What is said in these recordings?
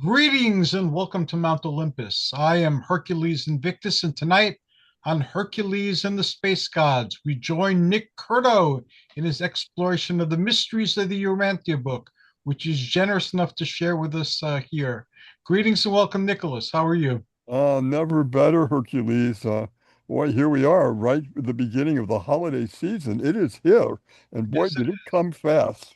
Greetings and welcome to Mount Olympus. I am Hercules Invictus, and tonight on Hercules and the Space Gods, we join Nick Curto in his exploration of the mysteries of the URANTIA book, which is generous enough to share with us here. Greetings and welcome, Nicholas. How are you? Never better, Hercules. Boy, here we are, right at the beginning of the holiday season. It is here, and boy, Yes, did it come fast.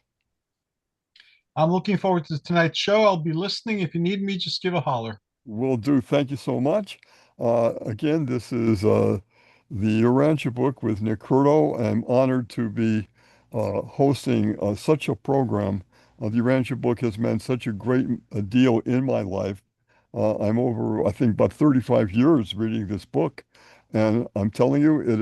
I'm looking forward to tonight's show. I'll be listening. If you need me, just give a holler. Will do. Thank you so much. Again, this is the URANTIA book with Nick Curto. I'm honored to be hosting such a program. The URANTIA book has meant such a great deal in my life. I'm over, I think, about 35 years reading this book, and I'm telling you, it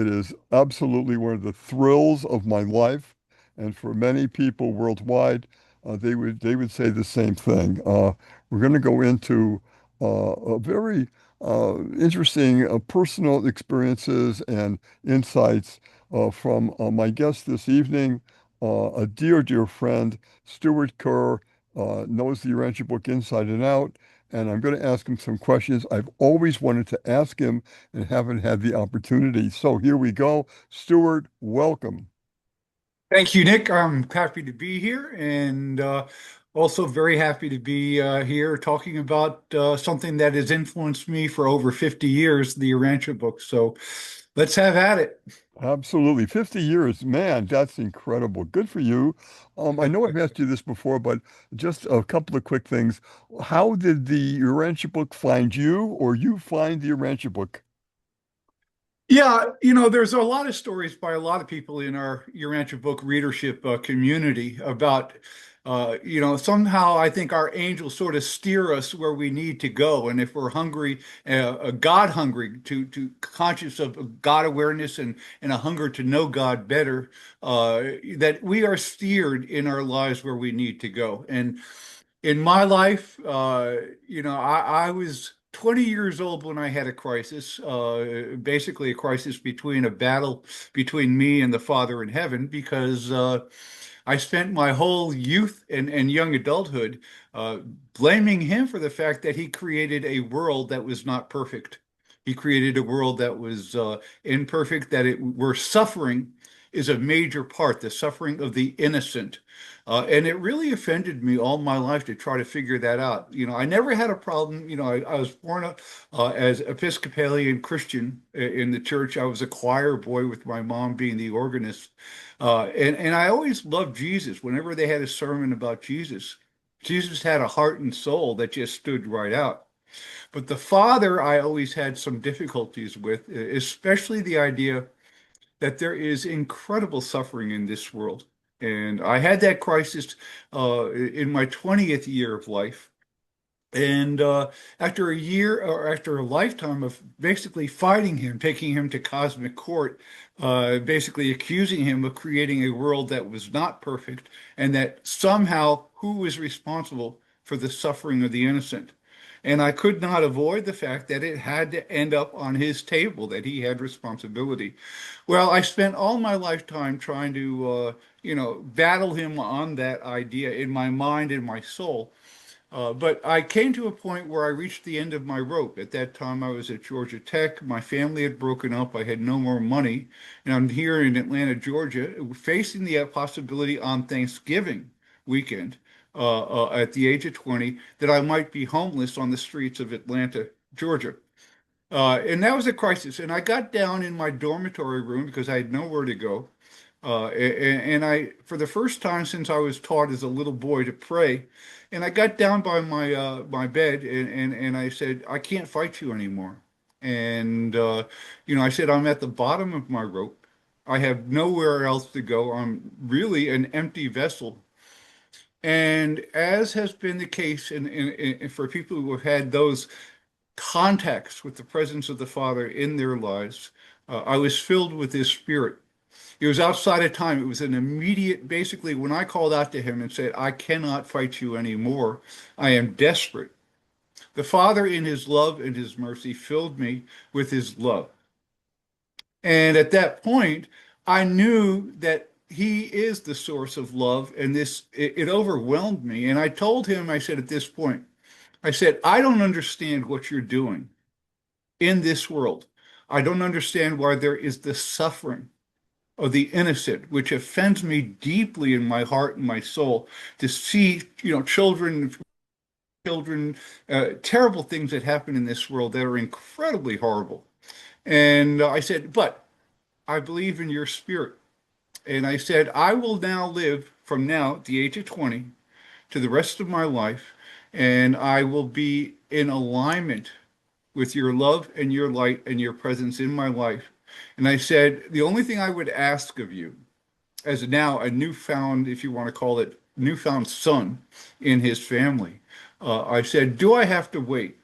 is absolutely one of the thrills of my life. And for many people worldwide, they would say the same thing. We're going to go into a very interesting personal experiences and insights from my guest this evening, a dear, dear friend, Stuart Kerr, knows the Urantia book inside and out. And I'm going to ask him some questions I've always wanted to ask him and haven't had the opportunity. So here we go. Stuart, welcome. Thank you, Nick. I'm happy to be here and also very happy to be here talking about something that has influenced me for over 50 years, the Urantia book. So let's have at it. Absolutely. 50 years, man, that's incredible. Good for you. I know I've asked you this before, but just a couple of quick things. How did the Urantia book find you, or you find the Urantia book? Yeah, there's a lot of stories by a lot of people in our Urantia book readership community about, somehow I think our angels sort of steer us where we need to go. And if we're hungry, God hungry, to conscious of God awareness and a hunger to know God better, that we are steered in our lives where we need to go. And in my life, I was 20 years old when I had a crisis, basically a crisis between a battle between me and the Father in heaven, because I spent my whole youth and young adulthood uh, blaming him for the fact that he created a world that was not perfect. He created a world that was imperfect, where suffering is a major part, the suffering of the innocent. And it really offended me all my life to try to figure that out. I never had a problem. I was born as Episcopalian Christian in the church. I was a choir boy with my mom being the organist. And I always loved Jesus. Whenever they had a sermon about Jesus, Jesus had a heart and soul that just stood right out. But the Father, I always had some difficulties with, especially the idea that there is incredible suffering in this world. And I had that crisis in my 20th year of life. And after a year or after a lifetime of basically fighting him, taking him to cosmic court, basically accusing him of creating a world that was not perfect, and that somehow who was responsible for the suffering of the innocent. And I could not avoid the fact that it had to end up on his table, that he had responsibility. Well, I spent all my lifetime trying to, battle him on that idea in my mind and my soul. But I came to a point where I reached the end of my rope. At that time, I was at Georgia Tech. My family had broken up. I had no more money. And I'm here in Atlanta, Georgia, facing the possibility on Thanksgiving weekend, at the age of 20, that I might be homeless on the streets of Atlanta, Georgia. And that was a crisis. And I got down in my dormitory room because I had nowhere to go. And I, for the first time since I was taught as a little boy to pray, and I got down by my bed and I said, I can't fight you anymore. And I said, I'm at the bottom of my rope. I have nowhere else to go. I'm really an empty vessel. And as has been the case for people who have had those contacts with the presence of the Father in their lives, I was filled with His Spirit. It was outside of time. It was an immediate, basically, when I called out to him and said, I cannot fight you anymore. I am desperate. The Father, in his love and his mercy, filled me with his love. And at that point, I knew that he is the source of love, and it overwhelmed me. And I told him, I said, at this point, I said, I don't understand what you're doing in this world. I don't understand why there is this suffering of the innocent, which offends me deeply in my heart and my soul to see, children, terrible things that happen in this world that are incredibly horrible. And I said, but I believe in your spirit. And I said, I will now live from now at the age of 20 to the rest of my life, and I will be in alignment with your love and your light and your presence in my life. And I said, the only thing I would ask of you, as now a newfound, if you want to call it, newfound son in his family, I said, do I have to wait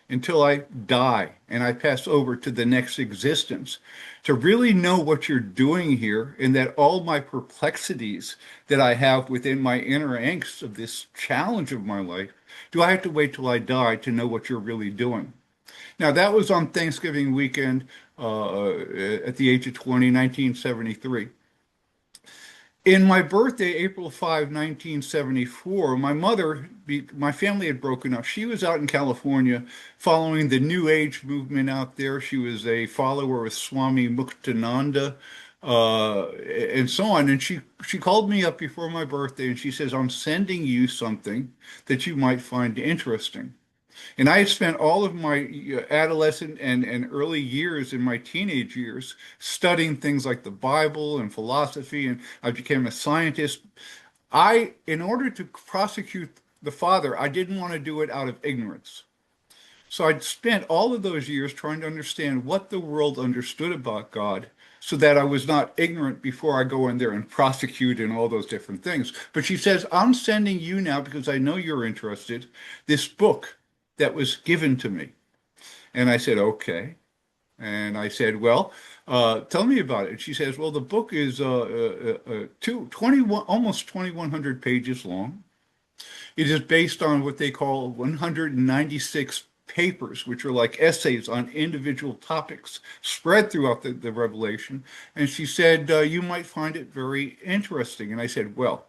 until I die and I pass over to the next existence to really know what you're doing here, and that all my perplexities that I have within my inner angst of this challenge of my life, do I have to wait till I die to know what you're really doing? Now, that was on Thanksgiving weekend at the age of 20, 1973. In my birthday, April 5, 1974, my family had broken up. She was out in California following the New Age movement out there. She was a follower of Swami Muktananda, and so on. And she called me up before my birthday and she says, I'm sending you something that you might find interesting. And I had spent all of my adolescent and early years in my teenage years studying things like the Bible and philosophy, and I became a scientist. In order to prosecute the Father, I didn't want to do it out of ignorance. So I'd spent all of those years trying to understand what the world understood about God so that I was not ignorant before I go in there and prosecute and all those different things. But she says, I'm sending you now, because I know you're interested, this book that was given to me. And I said, okay. And I said, well, tell me about it. And she says, well, the book is 21, almost 2,100 pages long. It is based on what they call 196 papers, which are like essays on individual topics spread throughout the Revelation. And she said, you might find it very interesting. And I said, well,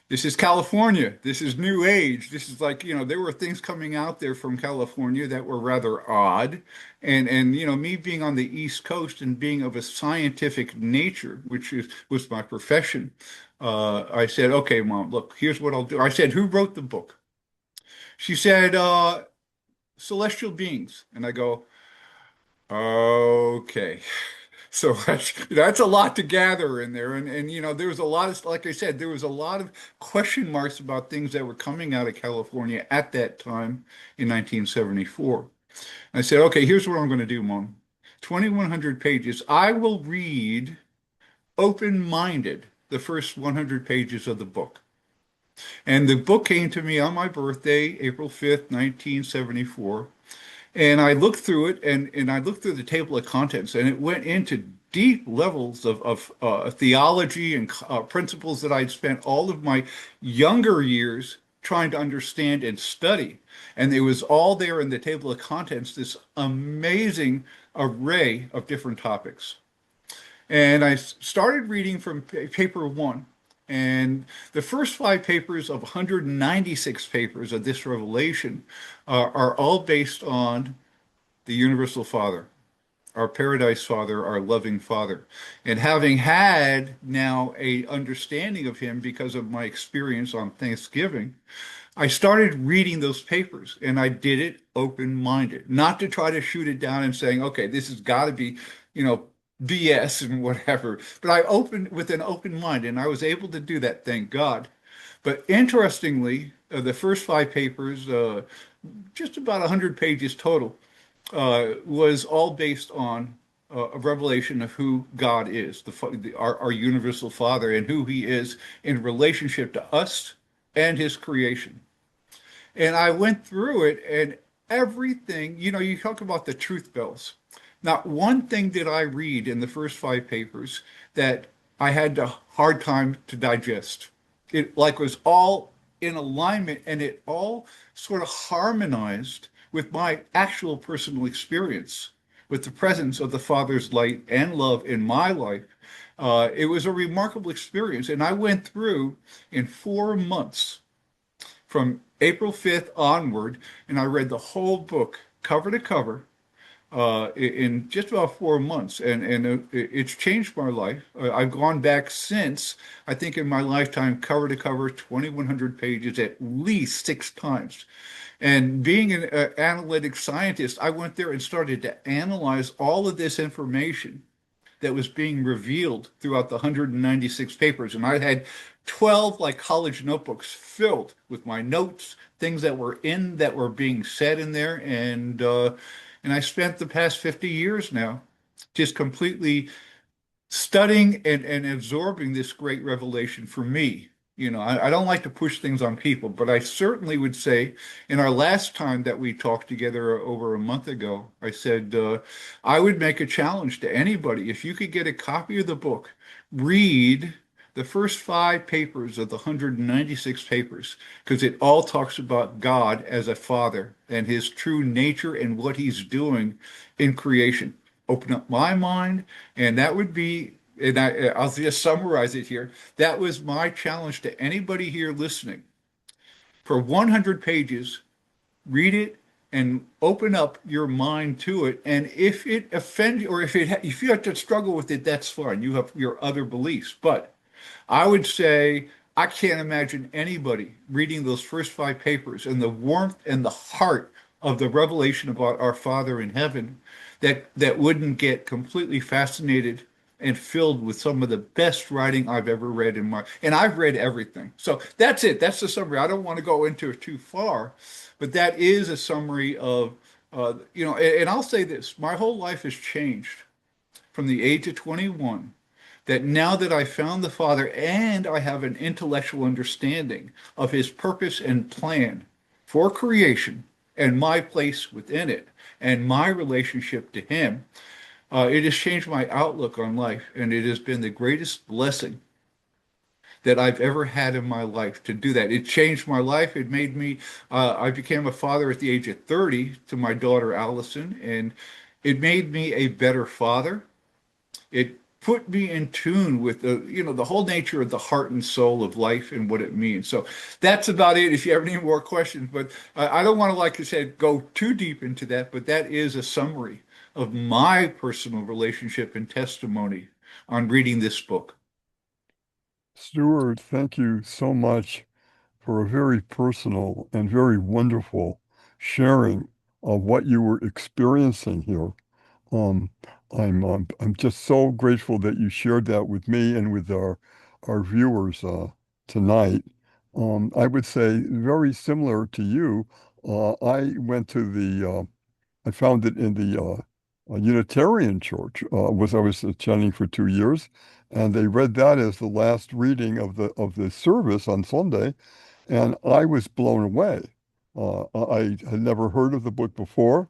this is California. This is New Age. This is like, there were things coming out there from California that were rather odd. And me being on the East Coast and being of a scientific nature, was my profession, I said, okay, Mom, look, here's what I'll do. I said, who wrote the book? She said, celestial beings. And I go, okay. So that's a lot to gather in there. And there was a lot of, like I said, there was a lot of question marks about things that were coming out of California at that time in 1974. And I said, okay, here's what I'm going to do, Mom. 2,100 pages. I will read open-minded the first 100 pages of the book. And the book came to me on my birthday, April 5th, 1974. And I looked through it, and I looked through the table of contents, and it went into deep levels of theology and principles that I'd spent all of my younger years trying to understand and study. And it was all there in the table of contents, this amazing array of different topics. And I started reading from paper one. And the first 5 papers of 196 papers of this revelation are all based on the Universal Father, our Paradise Father, our loving Father. And having had now a understanding of him because of my experience on Thanksgiving, I started reading those papers, and I did it open-minded, not to try to shoot it down and saying, okay, this has got to be, BS and whatever. But I opened with an open mind, and I was able to do that, thank God. But interestingly, the first 5 papers, just about 100 pages total, was all based on a revelation of who God is, our universal Father, and who he is in relationship to us and his creation. And I went through it, and everything, you talk about the truth bells. Not one thing did I read in the first 5 papers that I had a hard time to digest. It like was all in alignment, and it all sort of harmonized with my actual personal experience with the presence of the Father's light and love in my life. It was a remarkable experience, and I went through in 4 months from April 5th onward, and I read the whole book cover to cover in just about 4 months, and it's changed my life. I've gone back since, I think in my lifetime, cover to cover, 2,100 pages at least 6 times. And being an analytic scientist, I went there and started to analyze all of this information that was being revealed throughout the 196 papers. And I had 12 like college notebooks filled with my notes, things that were being said in there. And I spent the past 50 years now just completely studying and absorbing this great revelation for me. I don't like to push things on people, but I certainly would say in our last time that we talked together over a month ago, I said I would make a challenge to anybody. If you could get a copy of the book, read the first 5 papers of the 196 papers, because it all talks about God as a father and his true nature and what he's doing in creation. Open up my mind, and that would be, and I'll just summarize it here. That was my challenge to anybody here listening. For 100 pages, read it and open up your mind to it. And if it offends you, or if you have to struggle with it, that's fine. You have your other beliefs. But I would say I can't imagine anybody reading those first 5 papers and the warmth and the heart of the revelation about our Father in heaven that wouldn't get completely fascinated and filled with some of the best writing I've ever read and I've read everything. So that's it. That's the summary. I don't want to go into it too far, but that is a summary of, and I'll say this, my whole life has changed from the age of 21, that now that I found the Father and I have an intellectual understanding of his purpose and plan for creation and my place within it and my relationship to him, it has changed my outlook on life, and it has been the greatest blessing that I've ever had in my life to do that. It changed my life. It made me, I became a father at the age of 30 to my daughter Allison, and it made me a better father. It put me in tune with the whole nature of the heart and soul of life and what it means. So that's about it. If you have any more questions, but I don't want to, like I said, go too deep into that, but that is a summary of my personal relationship and testimony on reading this book. Stuart, thank you so much for a very personal and very wonderful sharing of what you were experiencing here. Um, I'm just so grateful that you shared that with me and with our viewers tonight. I would say very similar to you. I went to I found it in the Unitarian Church, was I was attending for 2 years, and they read that as the last reading of the service on Sunday, and I was blown away. I had never heard of the book before,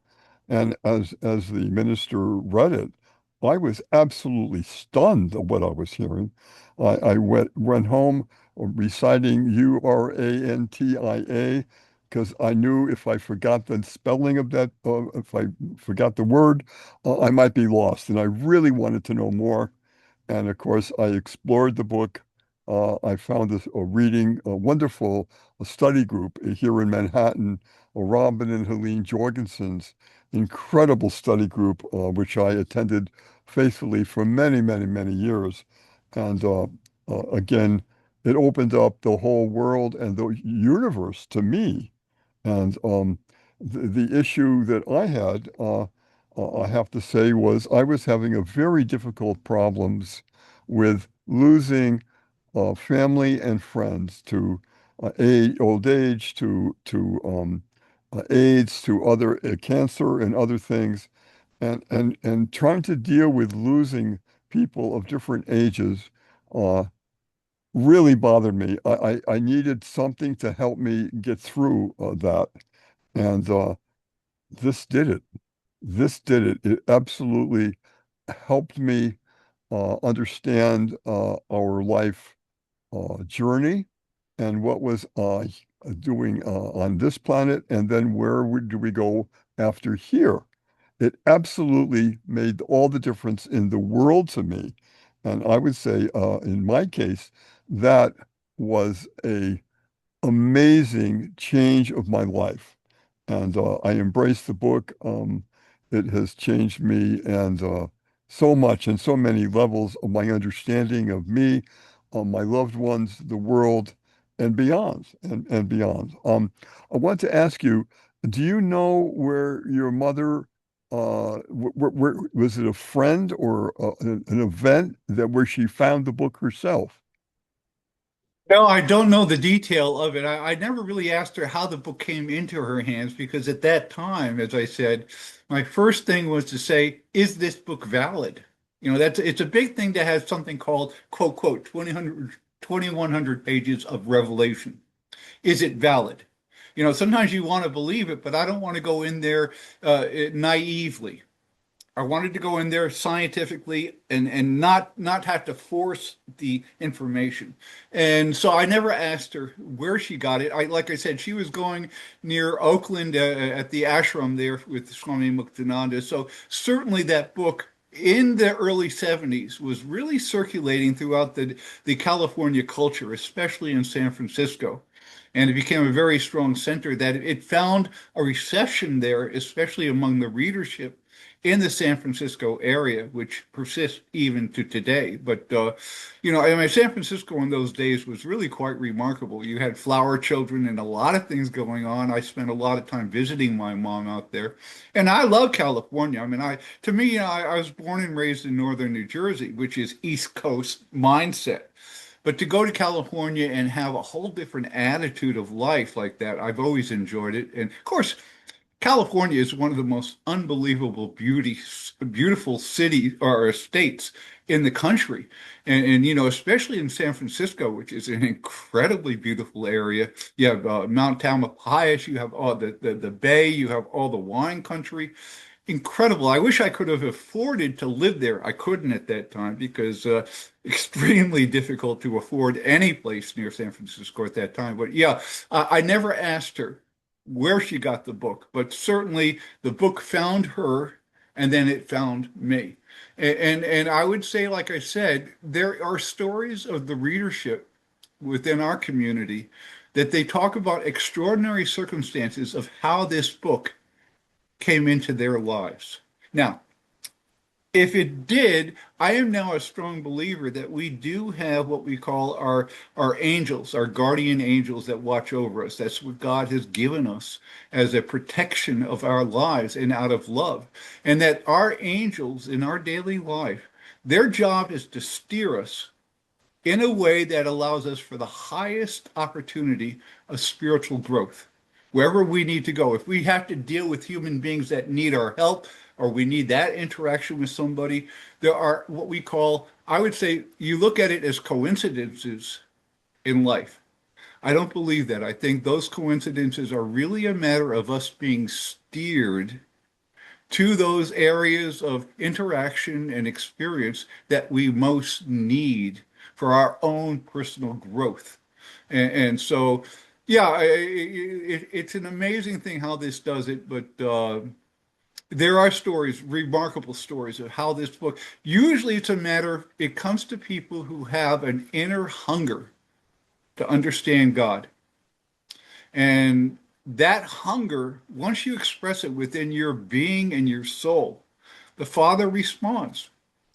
and as the minister read it, I was absolutely stunned at what I was hearing. I went home reciting URANTIA because I knew if I forgot the spelling of that, if I forgot the word, I might be lost, and I really wanted to know more. And of course, I explored the book. I found a wonderful study group here in Manhattan, Robin and Helene Jorgensen's incredible study group, which I attended faithfully for many, many, many years. And again, it opened up the whole world and the universe to me. And the issue that I had, I have to say, was I was having a very difficult problems with losing family and friends to old age, to AIDS, to other cancer and other things, and trying to deal with losing people of different ages uh, really bothered me. I needed something to help me get through that, and this did it. This did it. It absolutely helped me understand our life journey and what was doing on this planet, and then do we go after here. It absolutely made all the difference in the world to me. And I would say, in my case, that was a amazing change of my life. And I embrace the book. It has changed me and so much and so many levels of my understanding of me, my loved ones, the world, and beyond, and beyond. I want to ask you, do you know where your mother, where was it a friend or an event that where she found the book herself? No, I don't know the detail of it. I never really asked her how the book came into her hands because at that time, as I said, my first thing was to say, is this book valid? It's a big thing to have something called, quote, quote, 2,100 pages of revelation. Is it valid? Sometimes you want to believe it, but I don't want to go in there naively. I wanted to go in there scientifically and not have to force the information. And so I never asked her where she got it. Like I said, she was going near Oakland at the ashram there with Swami Muktananda. So certainly that book in the early 70s was really circulating throughout the California culture, especially in San Francisco. And it became a very strong center that it found a reception there, especially among the readership in the San Francisco area, which persists even to today. But, I mean, San Francisco in those days was really quite remarkable. You had flower children and a lot of things going on. I spent a lot of time visiting my mom out there. And I love California. I mean, to me, I was born and raised in northern New Jersey, which is East Coast mindset. But to go to California and have a whole different attitude of life like that, I've always enjoyed it. And of course, California is one of the most unbelievable beautiful cities or states in the country. And especially in San Francisco, which is an incredibly beautiful area. You have Mount Tamalpais, you have all the bay, you have all the wine country. Incredible. I wish I could have afforded to live there. I couldn't at that time because extremely difficult to afford any place near San Francisco at that time. But yeah, I never asked her where she got the book, but certainly the book found her and then it found me. And I would say, like I said, there are stories of the readership within our community that they talk about extraordinary circumstances of how this book came into their lives. Now, if it did, I am now a strong believer that we do have what we call our angels, our guardian angels that watch over us. That's what God has given us as a protection of our lives and out of love. And that our angels in our daily life, their job is to steer us in a way that allows us for the highest opportunity of spiritual growth. Wherever we need to go, if we have to deal with human beings that need our help or we need that interaction with somebody, there are what we call, I would say, you look at it as coincidences in life. I don't believe that. I think those coincidences are really a matter of us being steered to those areas of interaction and experience that we most need for our own personal growth. And so, yeah, it's an amazing thing how this does it, but there are stories, remarkable stories of how this book, usually it's a matter, it comes to people who have an inner hunger to understand God. And that hunger, once you express it within your being and your soul, the Father responds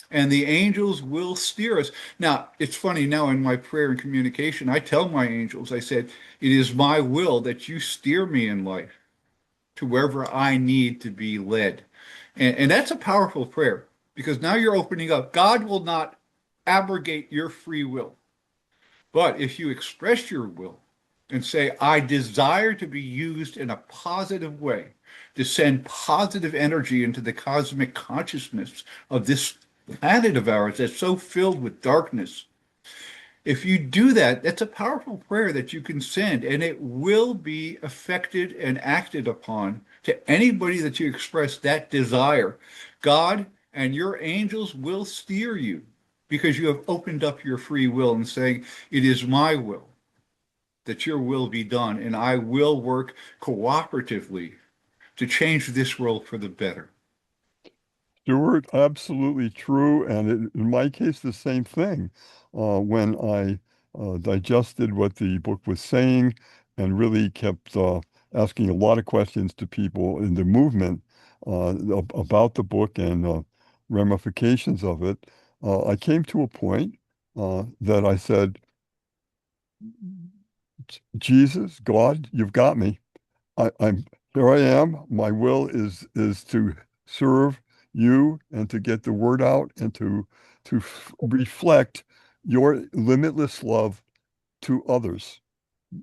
and the angels will steer us. Now, it's funny now in my prayer and communication, I tell my angels, I said, it is my will that you steer me in life to wherever I need to be led. And that's a powerful prayer because now you're opening up. God will not abrogate your free will. But if you express your will and say, I desire to be used in a positive way, to send positive energy into the cosmic consciousness of this planet of ours that's so filled with darkness. If you do that, that's a powerful prayer that you can send, and it will be affected and acted upon to anybody that you express that desire. God and your angels will steer you because you have opened up your free will and saying, it is my will that your will be done, and I will work cooperatively to change this world for the better. Stuart, absolutely true. And in my case, the same thing. When I digested what the book was saying and really kept asking a lot of questions to people in the movement about the book and ramifications of it, I came to a point that I said, Jesus, God, you've got me. I'm here I am. My will is to serve you and to get the word out and to reflect your limitless love to others.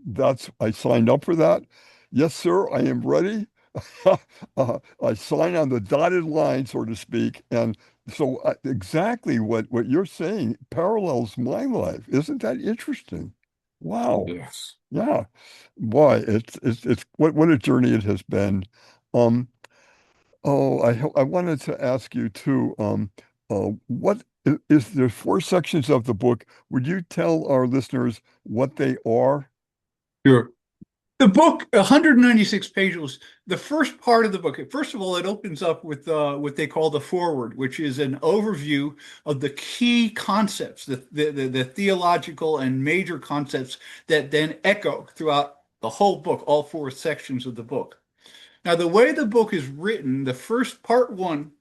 That's I signed up for that. Yes, sir, I am ready. I sign on the dotted line, so to speak. And so exactly what you're saying parallels my life. Isn't that interesting? Wow. Yes. Yeah. Boy, it's what a journey it has been. Um, I wanted to ask you too, what is there four sections of the book? Would you tell our listeners what they are? Sure. The book, 196 pages, the first part of the book, first of all, it opens up with what they call the foreword, which is an overview of the key concepts, the theological and major concepts that then echo throughout the whole book, all four sections of the book. Now, the way the book is written, the first part one,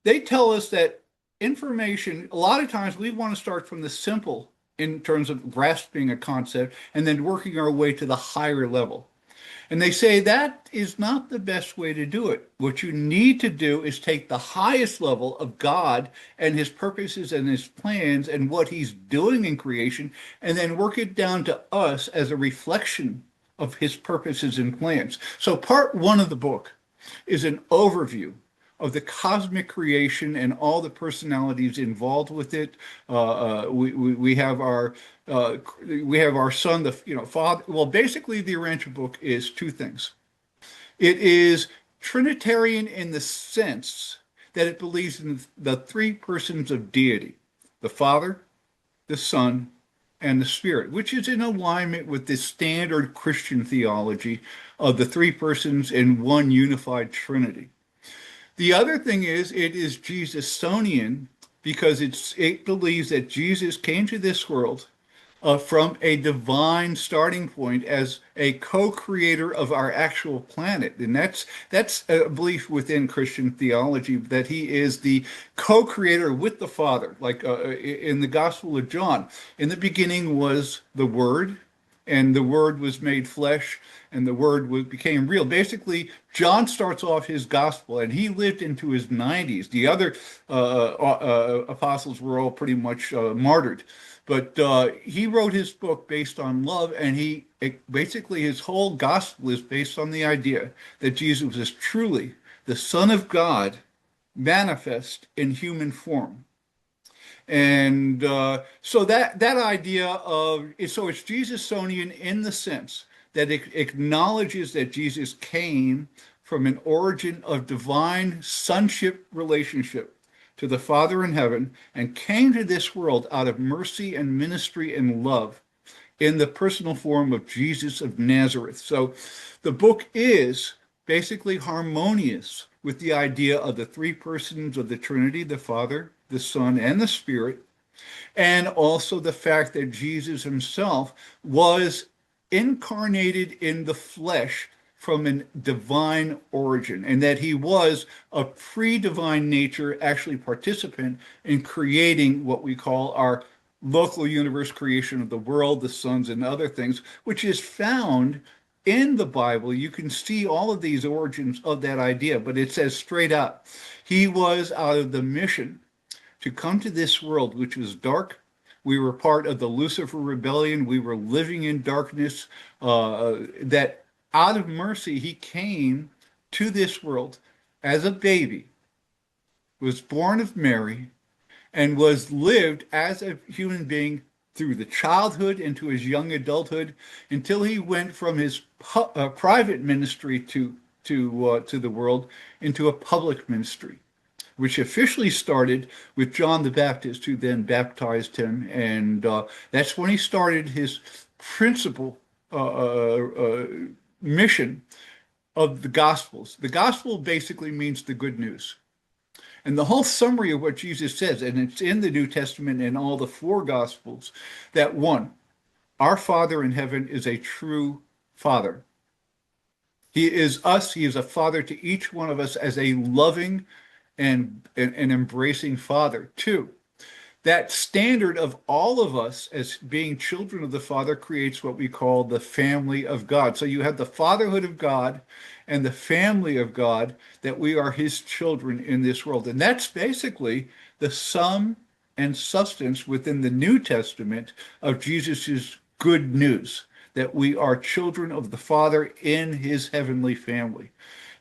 they tell us that information, a lot of times we want to start from the simple in terms of grasping a concept and then working our way to the higher level. And they say that is not the best way to do it. What you need to do is take the highest level of God and his purposes and his plans and what he's doing in creation, and then work it down to us as a reflection of his purposes and plans. So, part one of the book is an overview of the cosmic creation and all the personalities involved with it. We have our son, father. Well, basically, the Urantia book is two things. It is Trinitarian in the sense that it believes in the three persons of deity: the Father, the Son, and the Spirit, which is in alignment with the standard Christian theology of the three persons in one unified Trinity. The other thing is it is Jesusonian because it believes that Jesus came to this world from a divine starting point as a co-creator of our actual planet, and that's a belief within Christian theology that he is the co-creator with the Father. Like in the Gospel of John, in the beginning was the Word, and the Word was made flesh, and the Word became real. Basically, John starts off his gospel, and he lived into his 90s. The other apostles were all pretty much martyred. But he wrote his book based on love, and basically his whole gospel is based on the idea that Jesus is truly the Son of God manifest in human form. And so that idea of so it's Jesusonian in the sense that it acknowledges that Jesus came from an origin of divine sonship relationship to the Father in heaven and came to this world out of mercy and ministry and love in the personal form of Jesus of Nazareth. So the book is basically harmonious with the idea of the three persons of the Trinity, the Father, the Son, and the Spirit, and also the fact that Jesus himself was incarnated in the flesh from a divine origin, and that he was a pre-divine nature, actually participant in creating what we call our local universe creation of the world, the suns, and other things, which is found in the Bible. You can see all of these origins of that idea, but it says straight up, he was out of the mission to come to this world, which was dark. We were part of the Lucifer rebellion. We were living in darkness. That out of mercy, he came to this world as a baby, was born of Mary, and was lived as a human being through the childhood into his young adulthood until he went from his private ministry to the world into a public ministry, which officially started with John the Baptist, who then baptized him. And that's when he started his principal mission of the Gospels. The Gospel basically means the good news. And the whole summary of what Jesus says, and it's in the New Testament and all the four Gospels, that one, our Father in heaven is a true Father. He is us. He is a father to each one of us as a loving and embracing father. Two, that standard of all of us as being children of the Father creates what we call the family of God. So you have the fatherhood of God and the family of God, that we are his children in this world. And that's basically the sum and substance within the New Testament of Jesus's good news, that we are children of the Father in his heavenly family.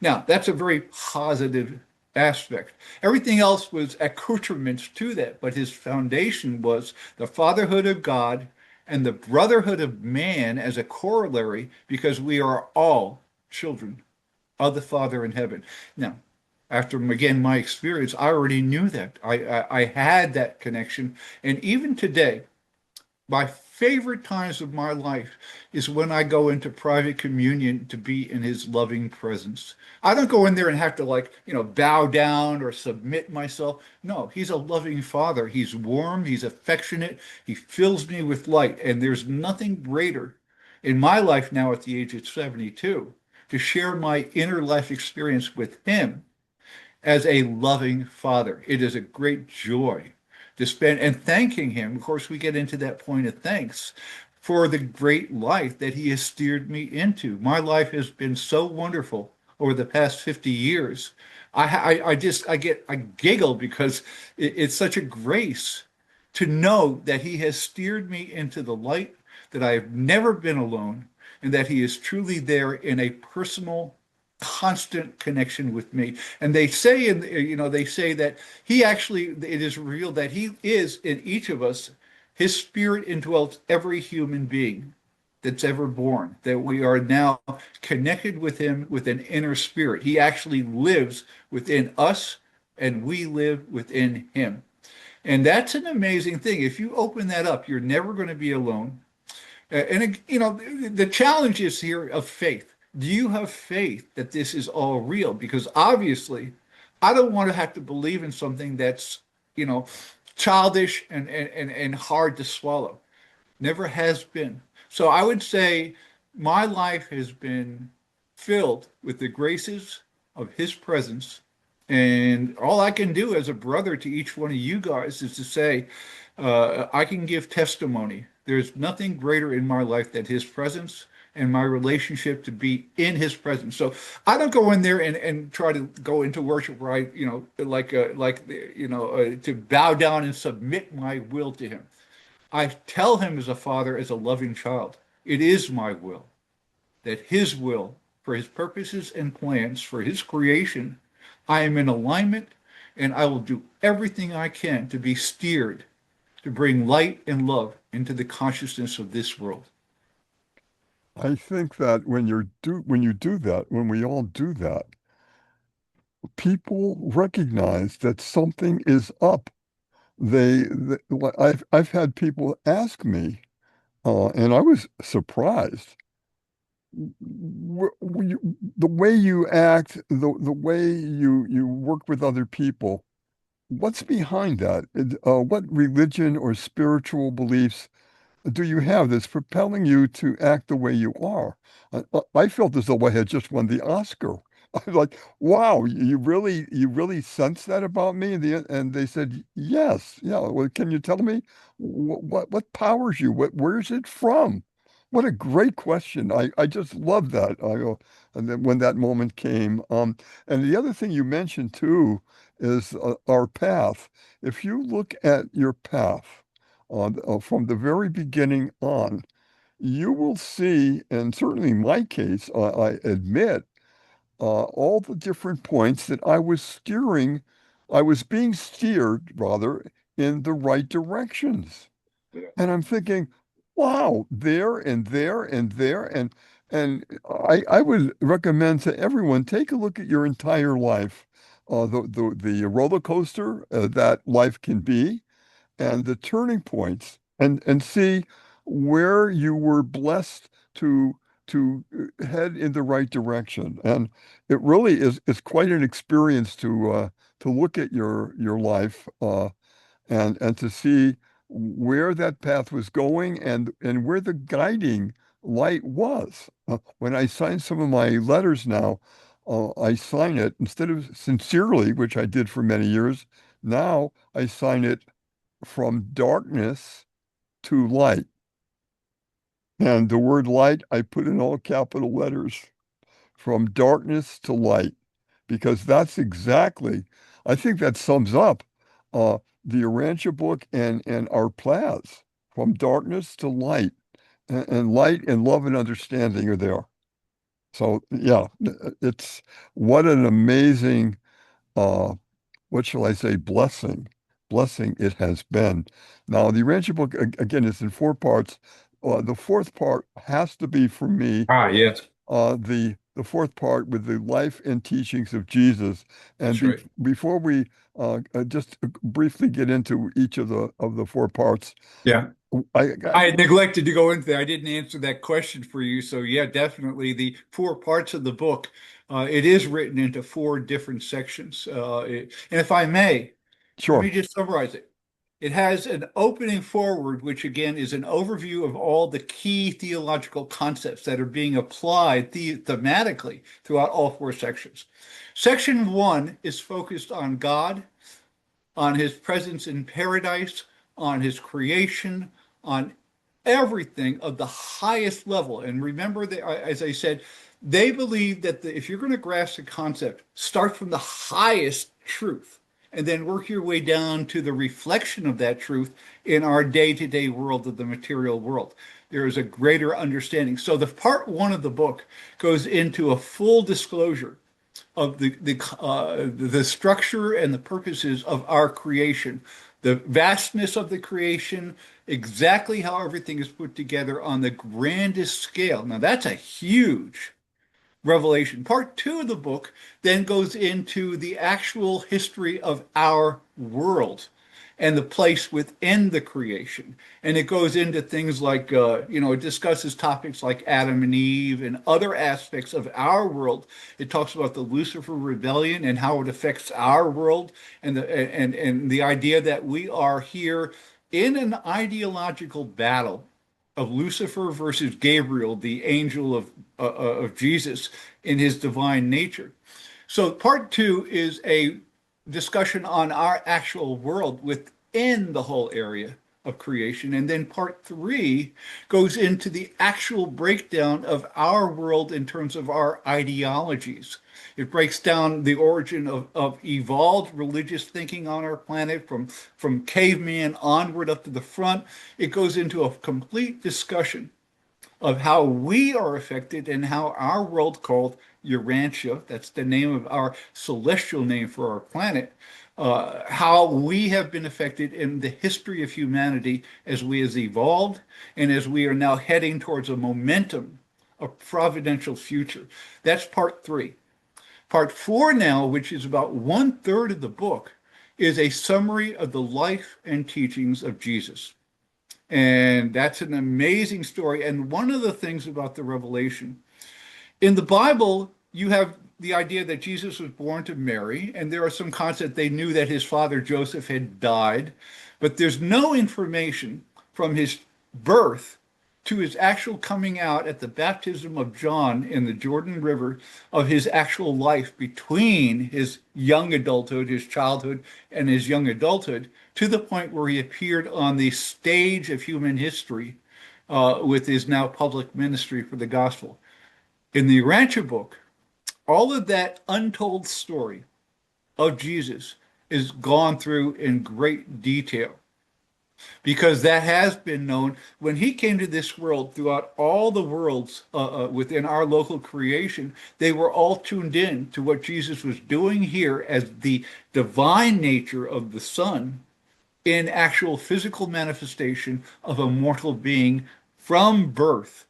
Now, that's a very positive aspect. Everything else was accoutrements to that, but his foundation was the fatherhood of God and the brotherhood of man as a corollary, because we are all children of the Father in heaven. Now, after again my experience, I already knew that. I had that connection, and even today, my favorite times of my life is when I go into private communion to be in his loving presence. I don't go in there and have to, like, bow down or submit myself. No, he's a loving father. He's warm, he's affectionate, he fills me with light, and there's nothing greater in my life now at the age of 72 to share my inner life experience with him as a loving father. It is a great joy to spend and thanking him. Of course, we get into that point of thanks for the great life that he has steered me into. My life has been so wonderful over the past 50 years. I giggle because it's such a grace to know that he has steered me into the light, that I have never been alone, and that he is truly there in a personal, constant connection with me. And they say, they say that he actually, it is revealed that he is in each of us. His spirit indwells every human being that's ever born, that we are now connected with him with an inner spirit. He actually lives within us, and we live within him. And that's an amazing thing. If you open that up, you're never going to be alone. And the challenge is here of faith. Do you have faith that this is all real? Because obviously, I don't want to have to believe in something that's, you know, childish and hard to swallow. Never has been. So I would say my life has been filled with the graces of his presence. And all I can do as a brother to each one of you guys is to say, I can give testimony. There's nothing greater in my life than his presence and my relationship to be in his presence. So I don't go in there and try to go into worship where I, to bow down and submit my will to him. I tell him as a father, as a loving child, it is my will, that his will, for his purposes and plans, for his creation, I am in alignment, and I will do everything I can to be steered to bring light and love into the consciousness of this world. I think that when you do that, when we all do that, people recognize that something is up. I've had people ask me, and I was surprised. The way you act, the way you work with other people, what's behind that? What religion or spiritual beliefs do you have that's propelling you to act the way you are? I felt as though I had just won the Oscar. I was like, wow, you really sense that about me? And they said, yes. Yeah. Well, can you tell me what powers you? Where's it from? What a great question. I just love that. I go, and then when that moment came, and the other thing you mentioned too is our path. If you look at your path, from the very beginning on, you will see, and certainly in my case, I admit, all the different points that I was being steered rather in the right directions. And I'm thinking, wow, there and there and there. And I would recommend to everyone, take a look at your entire life, the roller coaster that life can be, and the turning points, and see where you were blessed to to head in the right direction. And it really is it's quite an experience to look at your life and to see where that path was going and where the guiding light was. When I sign some of my letters now, I sign it instead of sincerely, which I did for many years. Now I sign it from darkness to light. And the word light, I put in all capital letters, from darkness to light, because that's exactly, I think that sums up the Urantia book and our plans, from darkness to light, and light and love and understanding are there. So yeah, it's what an amazing, uh, what shall I say, blessing it has been. Now, the Urantia book, again, is in four parts. The fourth part has to be for me Ah, yes, the fourth part with the life and teachings of Jesus. And that's right. before we just briefly get into each of the four parts, Yeah. I I neglected to go into that. I didn't answer that question for you. So yeah, definitely the four parts of the book. It is written into four different sections. And if I may, let me sure, just summarize it. It has an opening forward, which again is an overview of all the key theological concepts that are being applied thematically throughout all four sections. Section one is focused on God, on his presence in paradise, on his creation, on everything of the highest level. And remember that, as I said, they believe that if you're going to grasp the concept, start from the highest truth and then work your way down to the reflection of that truth in our day-to-day world of the material world. There is a greater understanding. So the part one of the book goes into a full disclosure of the structure and the purposes of our creation, the vastness of the creation, exactly how everything is put together on the grandest scale. Now that's a huge revelation. Part two of the book then goes into the actual history of our world and the place within the creation. And it goes into things like, it discusses topics like Adam and Eve and other aspects of our world. It talks about the Lucifer rebellion and how it affects our world and the idea that we are here in an ideological battle of Lucifer versus Gabriel, the angel of Jesus in his divine nature. So part two is a discussion on our actual world within the whole area of creation. And then part three goes into the actual breakdown of our world in terms of our ideologies. It breaks down the origin of evolved religious thinking on our planet from caveman onward up to the front. It goes into a complete discussion of how we are affected and how our world called Urantia, that's the name of our celestial name for our planet, how we have been affected in the history of humanity as we has evolved and as we are now heading towards a momentum, a providential future. That's part three. Part four now, which is about one third of the book, is a summary of the life and teachings of Jesus. And that's an amazing story. And one of the things about the Revelation, in the Bible, you have the idea that Jesus was born to Mary, and there are some concepts they knew that his father Joseph had died, but there's no information from his birth to his actual coming out at the baptism of John in the Jordan River of his actual life between his young adulthood, his childhood, and his young adulthood, to the point where he appeared on the stage of human history with his now public ministry for the gospel. In the Urantia book, all of that untold story of Jesus is gone through in great detail because that has been known when he came to this world throughout all the worlds within our local creation. They were all tuned in to what Jesus was doing here as the divine nature of the Son in actual physical manifestation of a mortal being from birth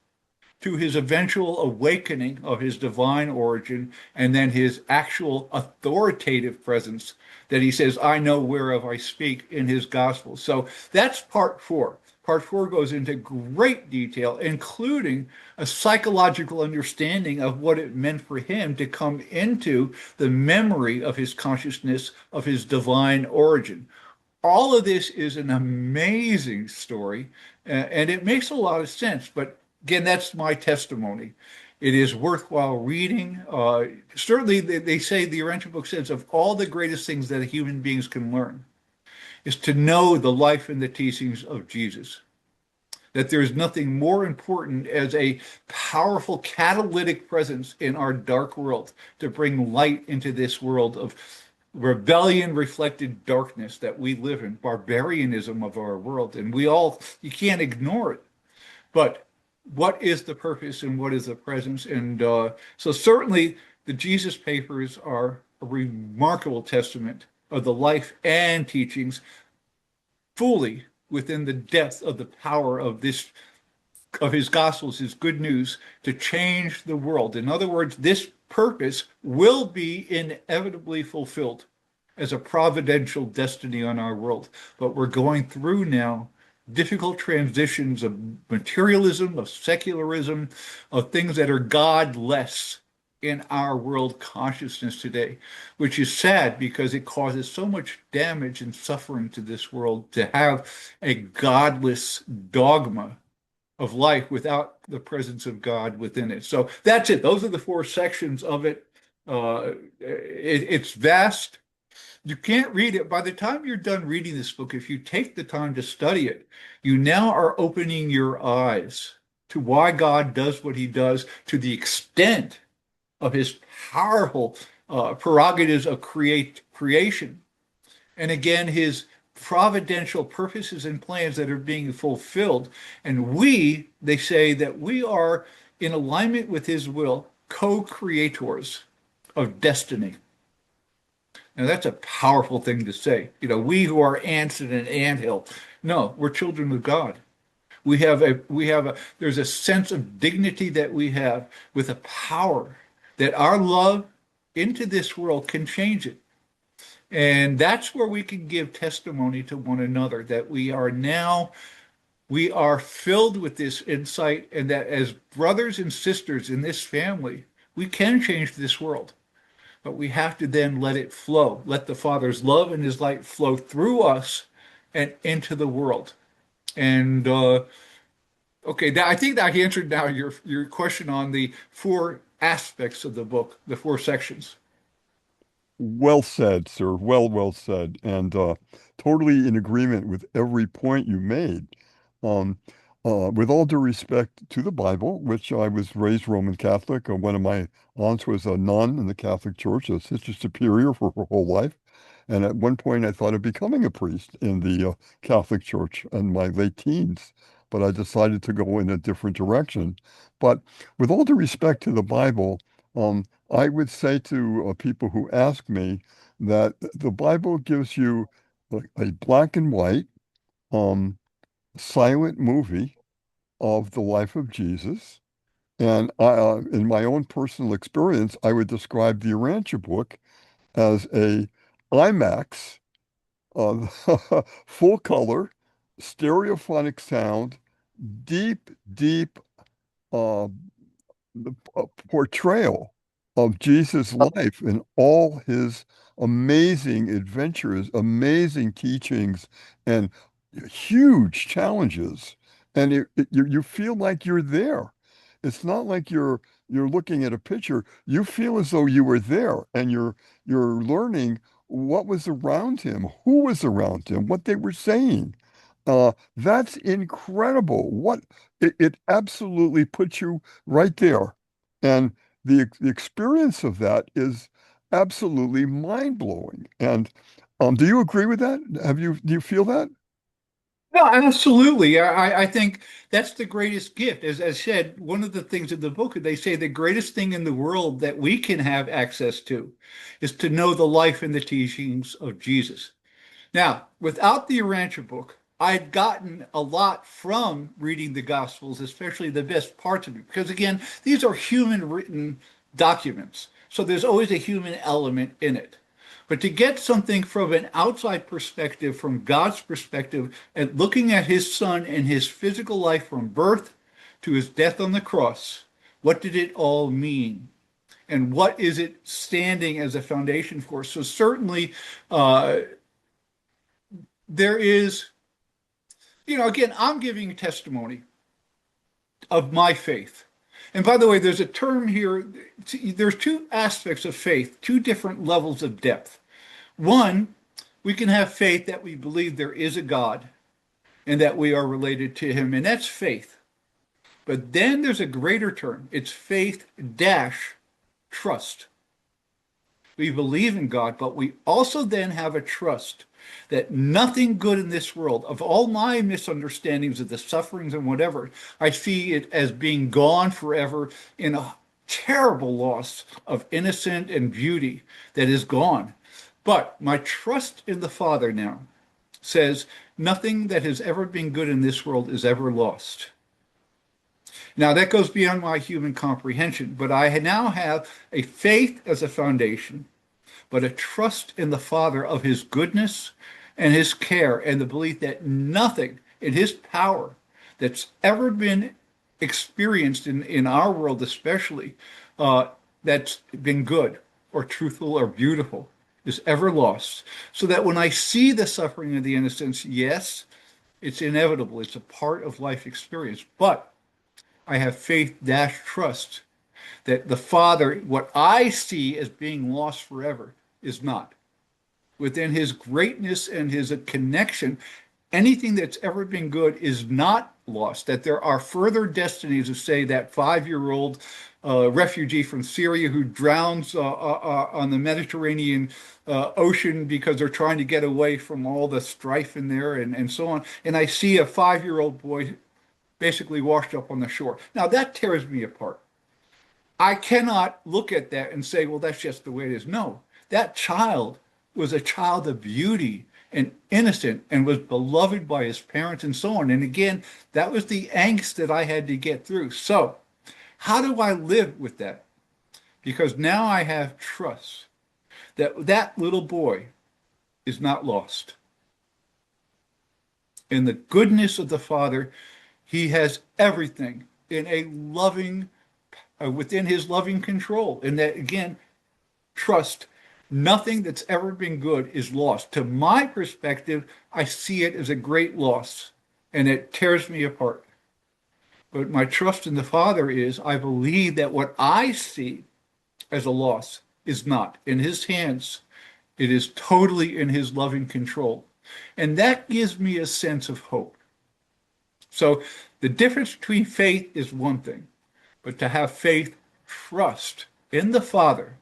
to his eventual awakening of his divine origin and then his actual authoritative presence that he says, I know whereof I speak in his gospel. So that's part four. Part 4 goes into great detail, including a psychological understanding of what it meant for him to come into the memory of his consciousness of his divine origin. All of this is an amazing story, and it makes a lot of sense. But again, that's my testimony. It is worthwhile reading. Certainly, they say the Urantia book says of all the greatest things that human beings can learn is to know the life and the teachings of Jesus. That there is nothing more important as a powerful catalytic presence in our dark world to bring light into this world of rebellion reflected darkness that we live in, barbarianism of our world. And you can't ignore it. But what is the purpose and what is the presence? And so certainly the Jesus papers are a remarkable testament of the life and teachings fully within the depth of the power of his gospels, his good news to change the world. In other words, this purpose will be inevitably fulfilled as a providential destiny on our world. But we're going through now difficult transitions of materialism, of secularism, of things that are godless in our world consciousness today, which is sad because it causes so much damage and suffering to this world to have a godless dogma of life without the presence of God within it. So that's it. Those are the 4 sections of it. It's vast. You can't read it. By the time you're done reading this book, if you take the time to study it, you now are opening your eyes to why God does what he does, to the extent of his powerful prerogatives of creation. And again, his providential purposes and plans that are being fulfilled. And they say that we are in alignment with his will, co-creators of destiny. Now that's a powerful thing to say. We who are ants in an anthill. No, we're children of God. There's a sense of dignity that we have with a power that our love into this world can change it. And that's where we can give testimony to one another that we are filled with this insight, and that as brothers and sisters in this family, we can change this world. But we have to then let it flow, let the Father's love and his light flow through us and into the world. And okay, I think that I answered now your question on the 4 aspects of the book, the 4 sections. Well said, sir. Well said. And totally in agreement with every point you made. Um, with all due respect to the Bible, which I was raised Roman Catholic, one of my aunts was a nun in the Catholic Church, a sister superior for her whole life. And at one point, I thought of becoming a priest in the Catholic Church in my late teens, but I decided to go in a different direction. But with all due respect to the Bible, I would say to people who ask me that the Bible gives you a black and white, um, silent movie of the life of Jesus. And in my own personal experience, I would describe the Urantia book as a IMAX, full color, stereophonic sound, deep uh, portrayal of Jesus' life and all his amazing adventures, amazing teachings, and huge challenges. And you feel like you're there. It's not like you're looking at a picture. You feel as though you were there, and you're learning what was around him, who was around him, what they were saying. That's incredible. It absolutely puts you right there. And the experience of that is absolutely mind-blowing. And do you agree with that? Do you feel that? No, absolutely. I think that's the greatest gift. As I said, one of the things in the book, they say the greatest thing in the world that we can have access to is to know the life and the teachings of Jesus. Now, without the Urantia book, I'd gotten a lot from reading the Gospels, especially the best parts of it, because again, these are human written documents. So there's always a human element in it. But to get something from an outside perspective, from God's perspective, and looking at his son and his physical life from birth to his death on the cross, what did it all mean? And what is it standing as a foundation for? So certainly uh, there is, again, I'm giving a testimony of my faith. And by the way, there's a term here, there's two aspects of faith, two different levels of depth. One, we can have faith that we believe there is a God and that we are related to him, and that's faith. But then there's a greater term. It's faith dash trust. We believe in God, but we also then have a trust that nothing good in this world, of all my misunderstandings of the sufferings and whatever, I see it as being gone forever in a terrible loss of innocence and beauty that is gone. But my trust in the Father now says nothing that has ever been good in this world is ever lost. Now, that goes beyond my human comprehension, but I now have a faith as a foundation, but a trust in the Father of his goodness and his care, and the belief that nothing in his power that's ever been experienced in our world, especially, that's been good or truthful or beautiful, is ever lost. So that when I see the suffering of the innocents, yes, it's inevitable. It's a part of life experience. But I have faith dash trust that the Father, what I see as being lost forever, is not. Within his greatness and his connection, anything that's ever been good is not lost. That there are further destinies of, say, that 5-year-old refugee from Syria who drowns on the Mediterranean Ocean because they're trying to get away from all the strife in there and so on. And I see a 5-year-old boy basically washed up on the shore. Now that tears me apart. I cannot look at that and say, well, that's just the way it is. No, that child was a child of beauty and innocent and was beloved by his parents and so on. And again, that was the angst that I had to get through. So how do I live with that? Because now I have trust that that little boy is not lost. In the goodness of the Father, he has everything in a loving, within his loving control. And that, again, trust, nothing that's ever been good is lost. To my perspective, I see it as a great loss, and it tears me apart. But my trust in the Father is, I believe that what I see as a loss is not. In his hands, it is totally in his loving control. And that gives me a sense of hope. So the difference between faith is one thing, but to have faith, trust in the Father,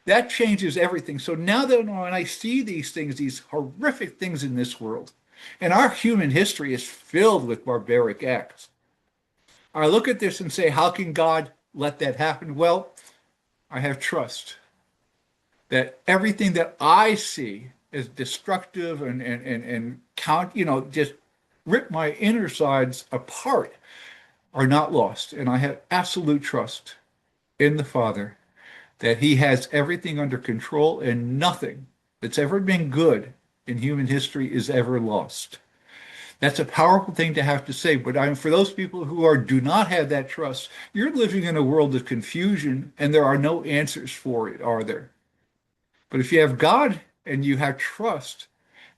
that changes everything. So now that when I see these things, these horrific things in this world, and our human history is filled with barbaric acts, I look at this and say, how can God let that happen? Well, I have trust that everything that I see as destructive and count, just rip my inner sides apart, are not lost. And I have absolute trust in the Father that he has everything under control and nothing that's ever been good in human history is ever lost. That's a powerful thing to have to say, but for those people who do not have that trust, you're living in a world of confusion and there are no answers for it, are there? But if you have God and you have trust,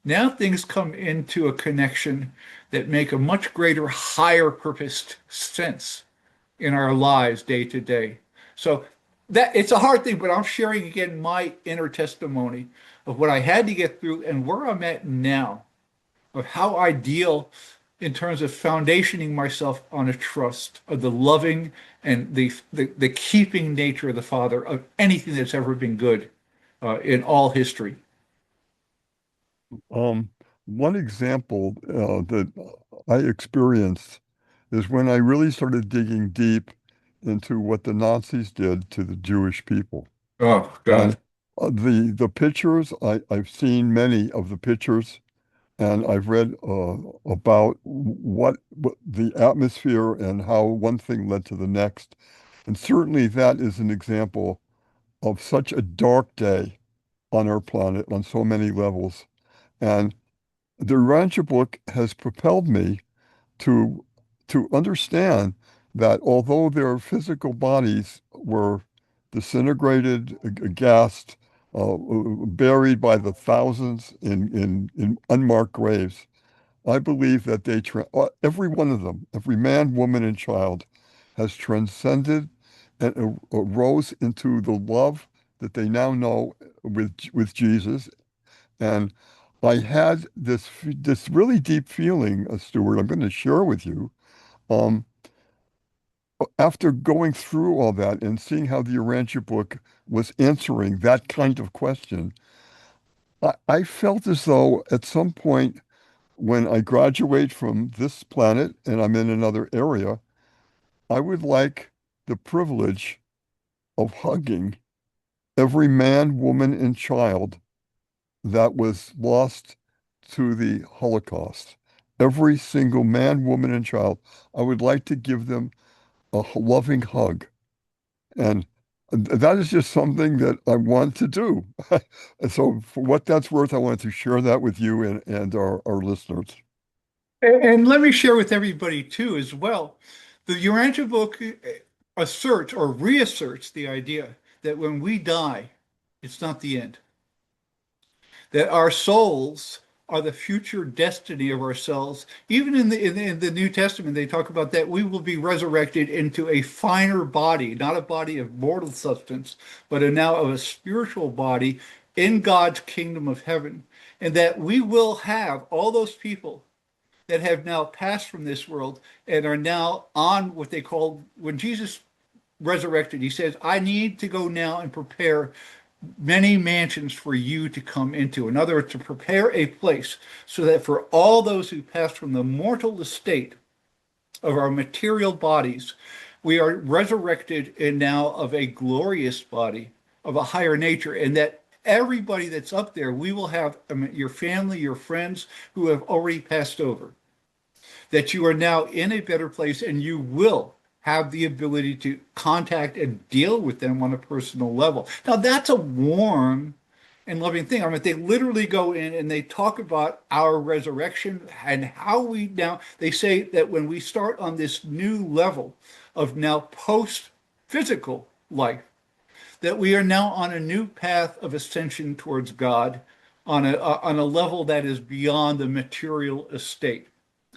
now things come into a connection that make a much greater, higher purposed sense in our lives day to day. So that it's a hard thing, but I'm sharing again my inner testimony of what I had to get through and where I'm at now, of how I deal in terms of foundationing myself on a trust of the loving and the keeping nature of the Father of anything that's ever been good in all history. One example that I experienced is when I really started digging deep into what the Nazis did to the Jewish people. Oh, And God. the pictures, I've seen many of the pictures, and I've read about what the atmosphere and how one thing led to the next. And certainly that is an example of such a dark day on our planet on so many levels. And the Urantia book has propelled me to understand that although their physical bodies were disintegrated, gassed, buried by the thousands in unmarked graves, I believe that every one of them, every man, woman, and child, has transcended and arose into the love that they now know with Jesus. And I had this really deep feeling, Stuart, I'm going to share with you. Um, After going through all that and seeing how the Urantia book was answering that kind of question, I felt as though at some point when I graduate from this planet and I'm in another area, I would like the privilege of hugging every man, woman, and child that was lost to the Holocaust. Every single man, woman, and child. I would like to give them a loving hug. And that is just something that I want to do. And so, for what that's worth, I wanted to share that with you and our listeners. And let me share with everybody too, as well. The Urantia book asserts or reasserts the idea that when we die, it's not the end. That our souls are the future destiny of ourselves. Even in the New Testament, they talk about that we will be resurrected into a finer body, not a body of mortal substance, but now of a spiritual body in God's kingdom of heaven. And that we will have all those people that have now passed from this world and are now on what they call, when Jesus resurrected, he says, I need to go now and prepare many mansions for you to come into. In other words, to prepare a place so that for all those who passed from the mortal estate of our material bodies, we are resurrected and now of a glorious body of a higher nature, and that everybody that's up there, we will have your family, your friends who have already passed over, that you are now in a better place and you will have the ability to contact and deal with them on a personal level. Now, that's a warm and loving thing. I mean, they literally go in and they talk about our resurrection and how we now, they say that when we start on this new level of now post physical life, that we are now on a new path of ascension towards God on a level that is beyond the material estate.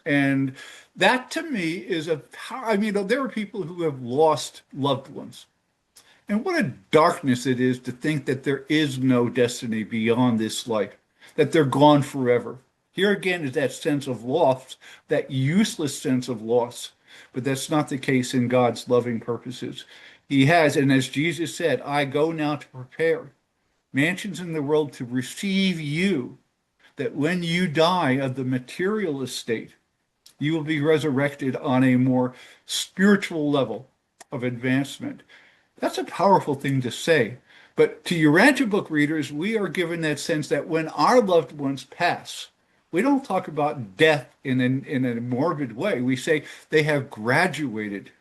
And that to me is I mean, there are people who have lost loved ones. And what a darkness it is to think that there is no destiny beyond this life, that they're gone forever. Here again is that sense of loss, that useless sense of loss. But that's not the case in God's loving purposes. He has, and as Jesus said, I go now to prepare mansions in the world to receive you, that when you die of the material estate, you will be resurrected on a more spiritual level of advancement. That's a powerful thing to say. But to Urantia book readers, we are given that sense that when our loved ones pass, we don't talk about death in a morbid way. We say they have graduated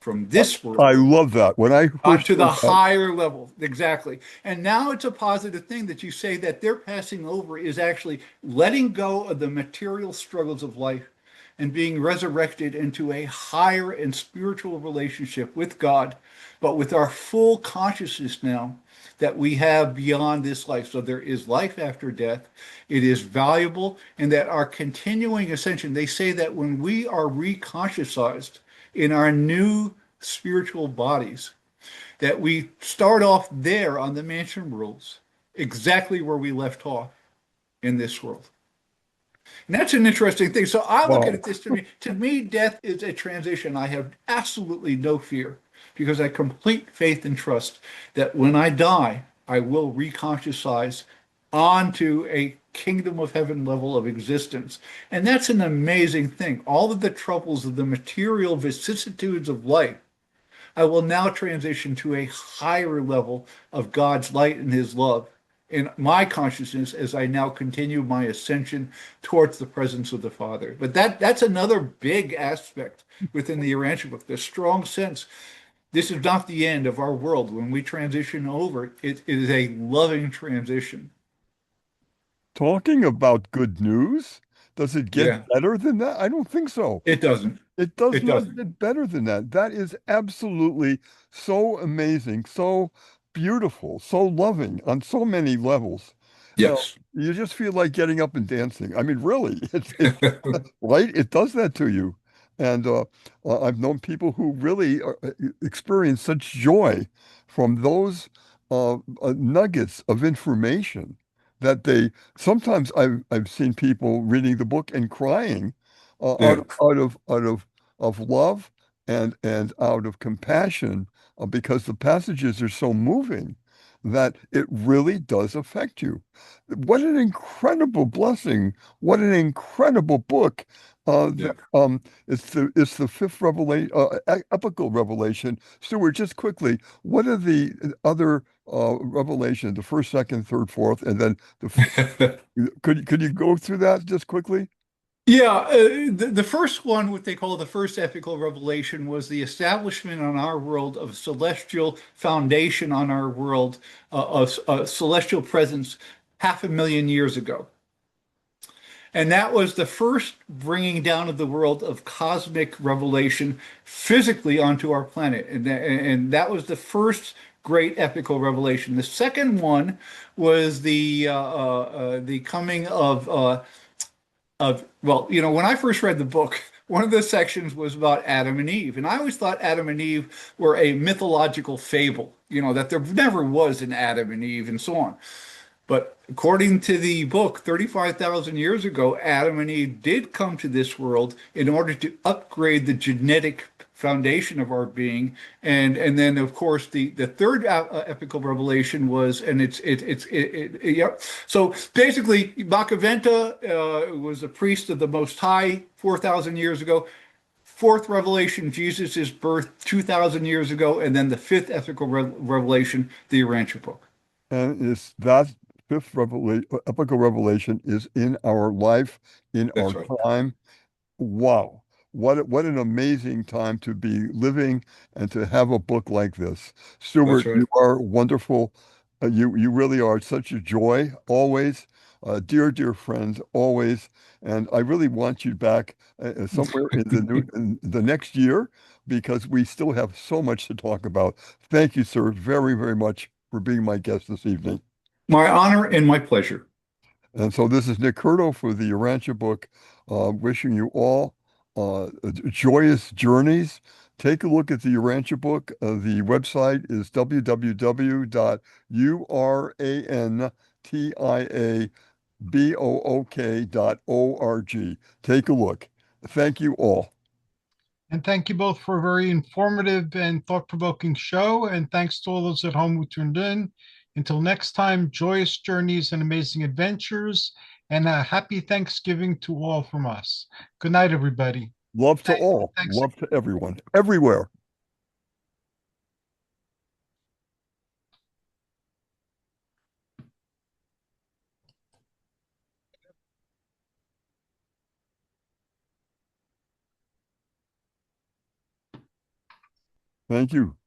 from this I world love that. When I first to the heard that, higher level. Exactly. And now it's a positive thing that you say that their passing over is actually letting go of the material struggles of life and being resurrected into a higher and spiritual relationship with God, but with our full consciousness now that we have beyond this life. So there is life after death. It is valuable, and that our continuing ascension, they say that when we are reconsciousized in our new spiritual bodies, that we start off there on the mansion rules, exactly where we left off in this world. And that's an interesting thing. So I look at wow. it this to me, death is a transition. I have absolutely no fear because I complete faith and trust that when I die, I will reconscientize onto a kingdom of heaven level of existence. And that's an amazing thing. All of the troubles of the material vicissitudes of life, I will now transition to a higher level of God's light and his love in my consciousness as I now continue my ascension towards the presence of the Father. But that's another big aspect within the Urantia book, the strong sense This is not the end of our world. When we transition over, it is a loving transition. Talking about good news, does it get Yeah, better than that? I don't think so. it doesn't. It does It not doesn't. get better than that. That is absolutely so amazing, so beautiful, so loving on so many levels. Yes. You just feel like getting up and dancing. I mean, really, right? It does that to you. And I've known people who really experience such joy from those nuggets of information that they sometimes I've seen people reading the book and crying Yeah. out of love and out of compassion because the passages are so moving that it really does affect you. What an incredible blessing. What an incredible book. Yeah. It's the fifth revelation, epical revelation. Stuart, just quickly, what are the other revelation, the first, second, third, fourth, and then could you go through that just quickly? Yeah, the first one, what they call the first epical revelation, was the establishment on our world of celestial foundation on our world, of a celestial presence 500,000 years ago. And that was the first bringing down of the world of cosmic revelation physically onto our planet. And that was the great epical revelation. The second one was the coming of well, when I first read the book, one of the sections was about Adam and Eve, and I always thought Adam and Eve were a mythological fable, that there never was an Adam and Eve and so on. But according to the book, 35,000 years ago, Adam and Eve did come to this world in order to upgrade the genetic foundation of our being. And then, of course, the third epical revelation was, and yeah. So basically, Bhakaventa was a priest of the Most High 4,000 years ago. Fourth revelation, Jesus' birth 2,000 years ago. And then the fifth epical revelation, the Urantia book. And it's that fifth revelation, epical revelation is in our life, in our That's right. time. Wow. What an amazing time to be living and to have a book like this. That's Stuart, right. you are wonderful. You really are such a joy always. Dear, dear friends, always. And I really want you back somewhere in the next year because we still have so much to talk about. Thank you, sir, very, very much for being my guest this evening. My honor and my pleasure. And so this is Nick Curto for the Urantia book, wishing you all joyous journeys. Take a look at the Urantia book. The website is www.urantiabook.org. Take a look. Thank you all. And thank you both for a very informative and thought-provoking show. And thanks to all those at home who tuned in. Until next time, joyous journeys and amazing adventures. And a happy Thanksgiving to all from us. Good night, everybody. Love to all. Thanks. Love to everyone, everywhere. Thank you.